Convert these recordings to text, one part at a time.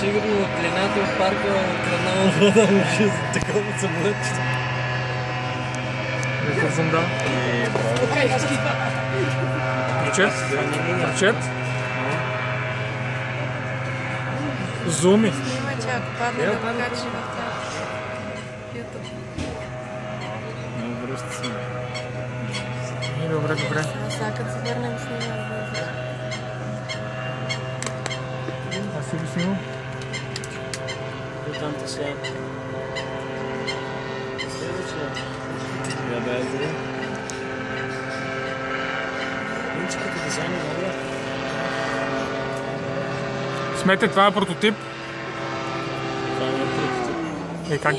сигурно клината в парка хранава вода може за такова самолетчето. Не бързам, да. Прочет? Прочет? Зуми. Снима, че ако падне да покачи в това YouTube. Много връща си. Добре, добре. Сега като се върнем снимам. Аз си го снимам. До там те сега. Следващия. Я бе, зри. Инчиката дизайна, добре. Смете, това е прототип. Това не е прототип. Е, как?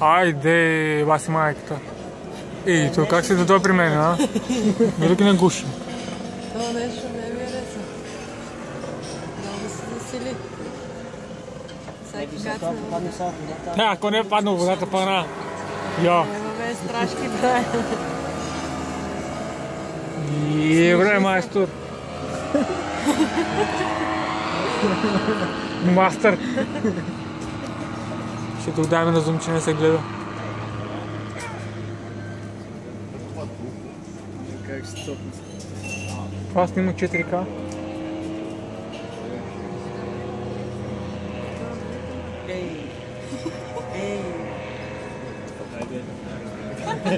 Айде, баси майката. Ей, то как се дойде при мен, а? Велики на гуши. Това нещо не ми хареса. Много се засили. Всеки кацне. Ако не е паднал водата, пана. Йо. Имаме страшки, да. Добре, майстор. Мастър. Ще те отдаваме на зум, че не се гледа. Как ще стопне? Това снима 4К.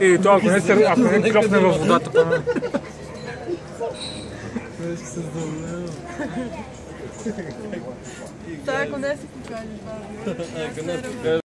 Ей, това ако не клопне във водата, пана. Вече се задълнявам. Това ако не си покажеш, това. Ако не покажеш.